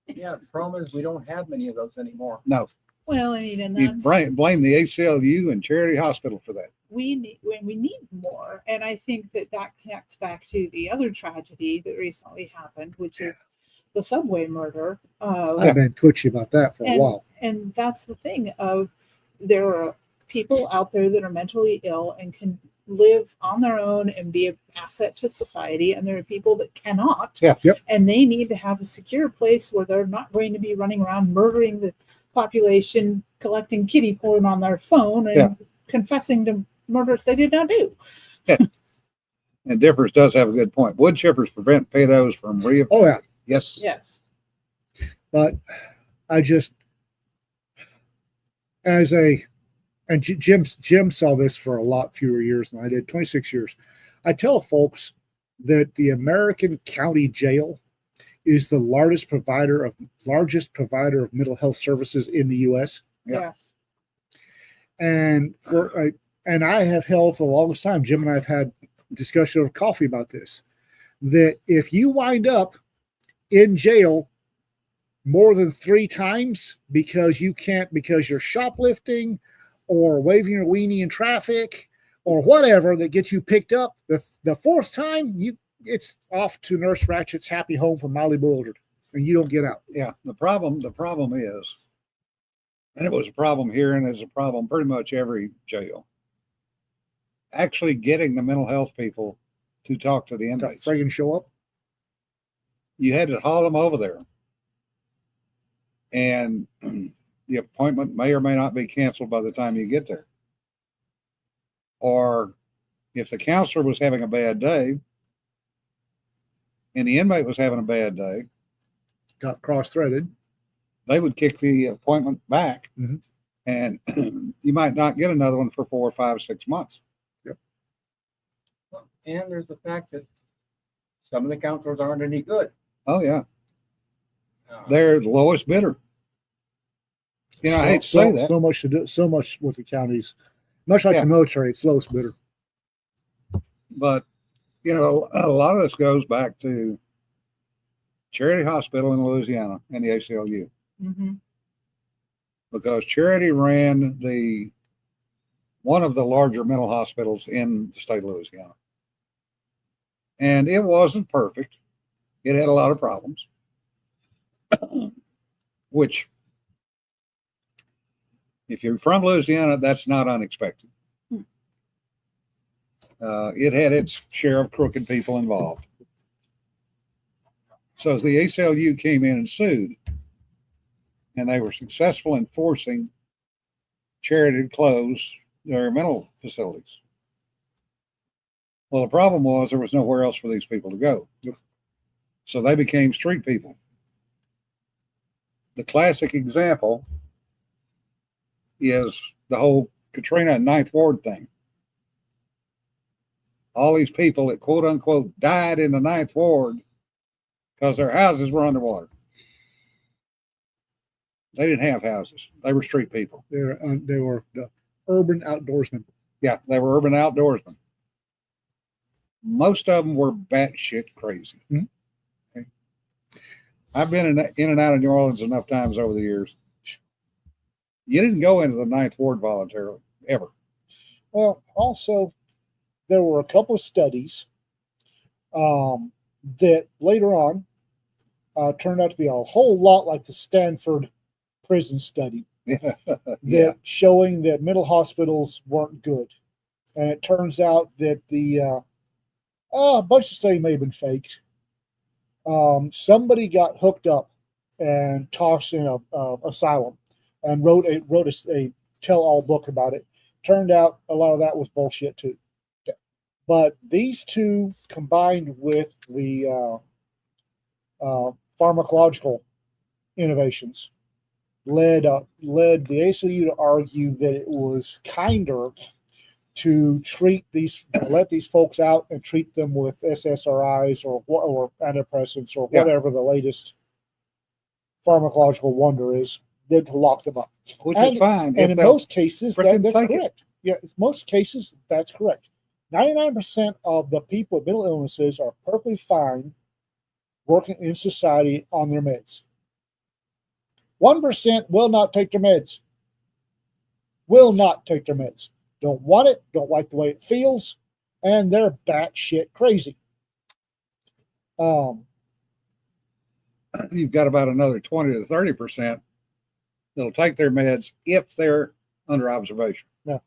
Yeah, the problem is we don't have many of those anymore. No, Well, and even you that's blame the ACLU and Charity Hospital for that. we need more, and I think that connects back to the other tragedy that recently happened, which is the subway murder. I've been twitchy about that for a while. And that's the thing of there are people out there that are mentally ill and can live on their own and be an asset to society, and there are people that cannot. Yeah. Yep. And they need to have a secure place where they're not going to be running around murdering the population, collecting kitty porn on their phone, and Yeah. confessing to murders they did not do. And Differs does have a good point. Wood chippers prevent pedos from reoffending. Oh, yeah. Yes. Yes. But I just, and Jim saw this for a lot fewer years than I did, 26 years. I tell folks that the American county jail is the largest provider of mental health services in the U.S. Yeah. Yes. And I have held for the longest time. Jim and I have had discussion over coffee about this. That if you wind up in jail more than 3 times because you're shoplifting or waving your weenie in traffic or whatever that gets you picked up, the 4th time it's off to Nurse Ratchet's happy home for mildly bewildered, and you don't get out. Yeah. The problem is, and it was a problem here and it's a problem pretty much every jail, actually getting the mental health people to talk to the To inmates. friggin' show up. You had to haul them over there. And the appointment may or may not be canceled by the time you get there. Or if the counselor was having a bad day and the inmate was having a bad day, Got cross-threaded. they would kick the appointment back Mhm. And you might not get another one for 4, 5, 6 months. And there's the fact that some of the counselors aren't any good. Oh yeah, Uh, they're the lowest bidder. You know, I hate to say that. So much to do. So much with the counties. Much like Yeah. the military, it's lowest bidder. But you know, a lot of this goes back to Charity Hospital in Louisiana and the ACLU, Mm-hmm. because Charity ran one of the larger mental hospitals in the state of Louisiana, and it wasn't perfect. It had a lot of problems, which, if you're from Louisiana, that's not unexpected. It had its share of crooked people involved. So the ACLU came in and sued, and they were successful in forcing Charity to close their mental facilities. Well, the problem was there was nowhere else for these people to go. So they became street people. The classic example is the whole Katrina and Ninth Ward thing. All these people that quote unquote died in the Ninth Ward because their houses were underwater. They didn't have houses. They were street people. They were the urban outdoorsmen. Yeah, they were urban outdoorsmen. Most of them were batshit crazy. Mhm. Okay. I've been in and out of New Orleans enough times over the years. You didn't go into the Ninth Ward voluntarily, ever. Well, also, there were a couple of studies that later on turned out to be a whole lot like the Stanford prison study, Yeah. showing that mental hospitals weren't good. And it turns out that a bunch of studies may have been faked. Somebody got hooked up and tossed in a asylum and wrote a tell-all book about it. Turned out a lot of that was bullshit too. But these two, combined with the pharmacological innovations, led the ACLU to argue that it was kinder to let these folks out and treat them with SSRIs or antidepressants or Yeah. whatever the latest pharmacological wonder is, than to lock them up. Which is fine. And if in they'll most cases, frickin' that's take it. correct. Yeah, in most cases, that's correct. 99% of the people with mental illnesses are perfectly fine working in society on their meds. 1% will not take their meds. Will not take their meds. Don't want it, don't like the way it feels, and they're batshit crazy. You've got about another 20 to 30% that'll take their meds if they're under observation. Yeah.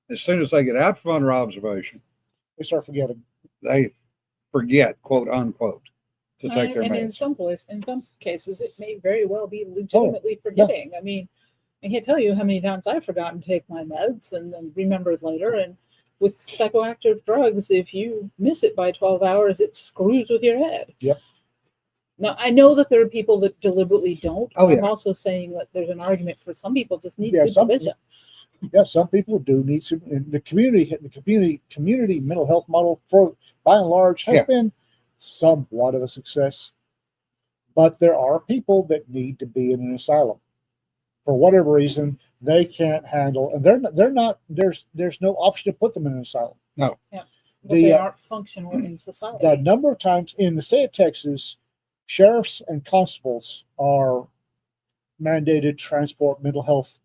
As soon as they get out from under observation, They start forgetting. they forget, quote unquote, to take their And in meds. in some cases, it may very well be legitimately forgetting. I mean, I can't tell you how many times I've forgotten to take my meds and then remembered later. And with psychoactive drugs, if you miss it by 12 hours, it screws with your head. Yep. Now, I know that there are people that deliberately don't. Oh, I'm yeah. also saying that there's an argument for some people just need Yeah, supervision. Some people do need some. And the community mental health model, for by and large, has Yeah. been somewhat of a success. But there are people that need to be in an asylum for whatever reason. They can't handle, and they're not. There's no option to put them in an asylum. But they The aren't functional in society. the number of times in the state of Texas, sheriffs and constables are mandated to transport mental health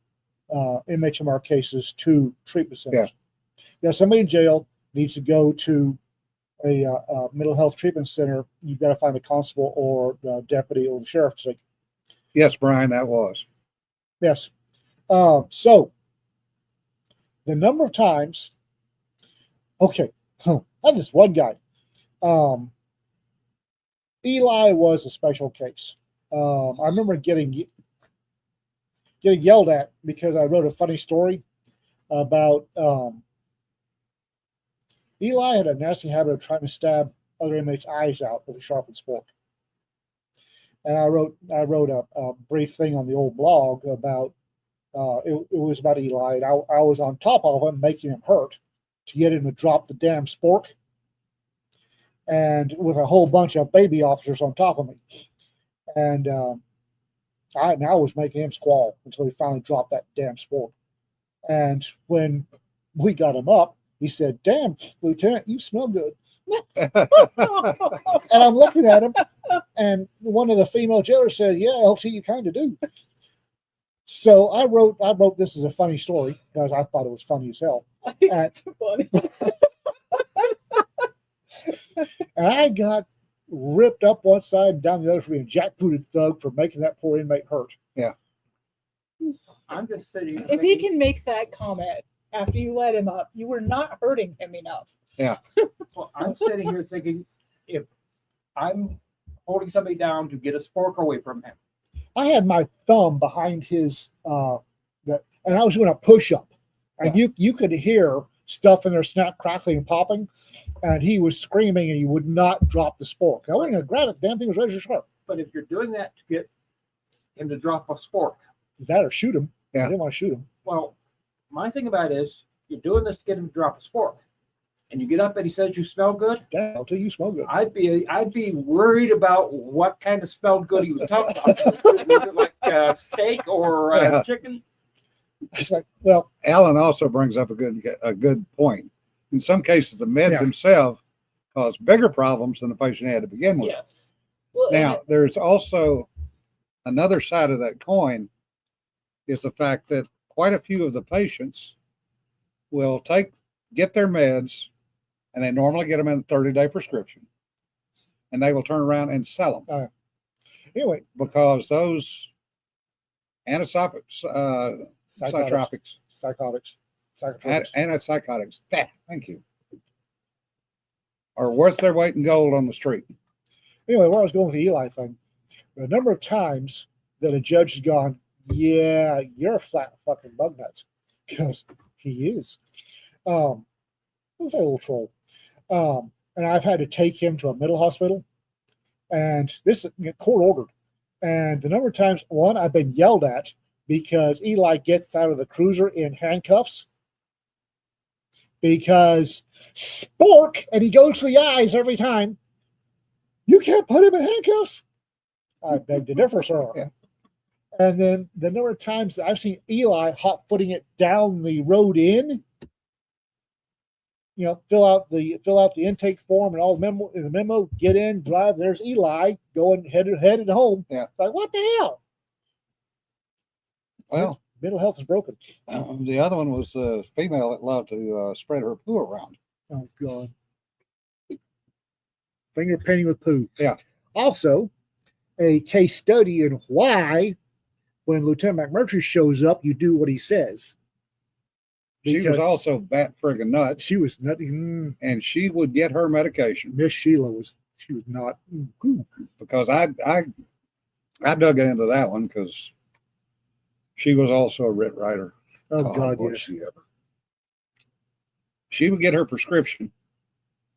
MHMR cases to treatment centers. Yeah, somebody in jail needs to go to a mental health treatment center. You've got to find a constable or the deputy or the sheriff to take. Yes, Brian, that was. Yes. So the number of times, okay, I had this one guy. Eli was a special case. I remember getting yelled at because I wrote a funny story about Eli had a nasty habit of trying to stab other inmates' eyes out with a sharpened fork. And I wrote a brief thing on the old blog about it was about Eli. And I was on top of him, making him hurt to get him to drop the damn spork. And with a whole bunch of baby officers on top of me. And I was making him squall until he finally dropped that damn spork. And when we got him up, he said, "Damn, Lieutenant, you smell good." And I'm looking at him, and one of the female jailers said, "Yeah, LT, you kind of do." So I wrote this as a funny story because I thought it was funny as hell. It's funny. And I got ripped up one side and down the other for being a jackbooted thug for making that poor inmate hurt. I'm just sitting here If he thinking, can make that comment after you let him up, you were not hurting him enough. well, I'm sitting here thinking, if I'm holding somebody down to get a spork away from him, I had my thumb behind his and I was doing a push-up, and you could hear stuff in there snap, crackling, and popping, and he was screaming, and he would not drop the spork. I wasn't gonna grab it. The damn thing was razor sharp. but if you're doing that to get him to drop a spork, Is that or shoot him? Yeah. I didn't want to shoot him. well, my thing about it is you're doing this to get him to drop a spork, and you get up and he says you smell good. Damn, I'll tell you, smell good. I'd be worried about what kind of smelled good he was talking about. Was it like steak or Yeah. chicken? It's like, well, Alan also brings up a good point. In some cases, the meds Yeah. themselves cause bigger problems than the patient had to begin with. Yes. Well, Now, there's also another side of that coin is the fact that quite a few of the patients will get their meds, and they normally get them in a 30-day prescription, and they will turn around and sell them anyway, because those antipsychotics, psychotics, psychotropics. antipsychotics, thank you, are worth their weight in gold on the street. Anyway, where I was going with the Eli thing, the number of times that a judge has gone, "Yeah, you're a flat fucking bug nuts," because he is. He's a little troll. And I've had to take him to a mental hospital, and this is court ordered. And the number of times, one, I've been yelled at because Eli gets out of the cruiser in handcuffs because spork, and he goes for the eyes every time. You can't put him in handcuffs. I beg to differ, sir. Yeah. And then the number of times that I've seen Eli hot footing it down the road in, fill out the intake form and all the memo, get in, drive. There's Eli going headed home. Yeah. It's like, what the hell? Well, Mental health is broken. the other one was a female that loved to spread her poo around. Oh God. Finger painting with poo. Yeah. Also, a case study in why when Lieutenant McMurtry shows up, you do what he says. She was Because also bat friggin' nuts, she was nutty. and she would get her medication Miss Sheila was not. Ooh. because I dug into that one because she was also a writ writer. Oh God, was yes. she ever. She would get her prescription,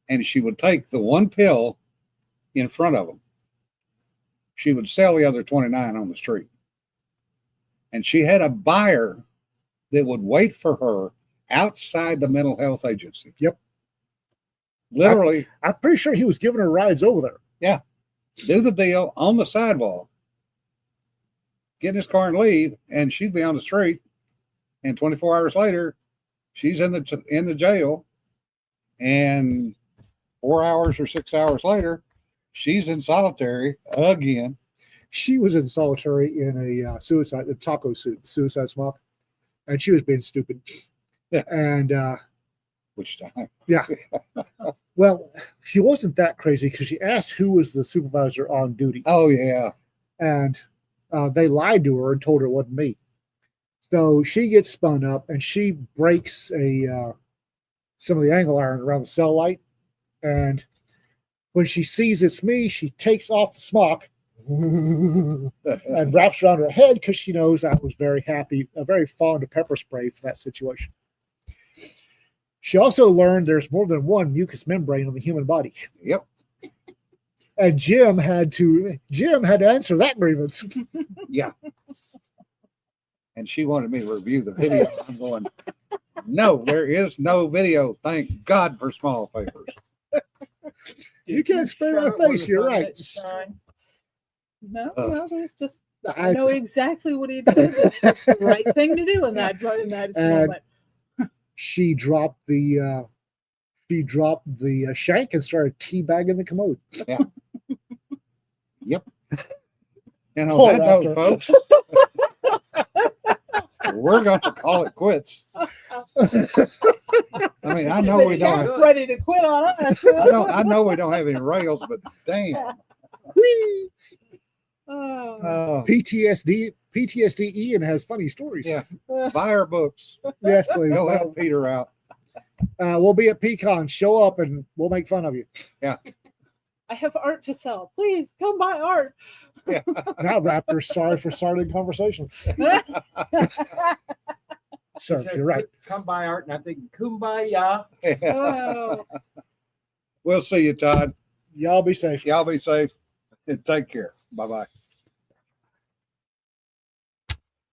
and she would take the one pill in front of them. She would sell the other 29 on the street. And she had a buyer that would wait for her outside the mental health agency. Yep. Literally I'm pretty sure he was giving her rides over there. do the deal on the sidewalk, get in his car and leave, and she'd be on the street. And 24 hours later, she's in the jail. And 4 hours or 6 hours later, she's in solitary again. She was in solitary in a taco suit, suicide smock, and she was being stupid. Yeah. And Which time? yeah, well, she wasn't that crazy because she asked who was the supervisor on duty, Oh yeah. and they lied to her and told her it wasn't me. So she gets spun up and she breaks some of the angle iron around the cell light, and when she sees it's me, she takes off the smock and wraps around her head because she knows I was very fond of pepper spray for that situation. She also learned there's more than one mucous membrane on the human body, Yep. and Jim had to answer that grievance. Yeah. and she wanted me to review the video. I'm going, no, there is no video. Thank God for small papers. You can't spare my face. You're right. No, Uh, no, there's just I know exactly what he did. It's just the right thing to do in that moment. She dropped the shank and started teabagging the commode. Yep. And on Poor that note, Raptor. folks, we're going to call it quits. I mean, I know we don't. Jack's Have, ready to quit on us. I know we don't have any rails, but damn. Whee! Oh. PTSD Ian has funny stories. Yeah. Buy our books. Yes, please. Go help Peter out. We'll be at Pecan. Show up and we'll make fun of you. I have art to sell. Please come buy art. Now, Raptor, sorry for starting the conversation. Sir, you're right. Come by Art, and I'm thinking, kumbaya. Oh. We'll see you, Todd. Y'all be safe. Y'all be safe and take care. Bye bye.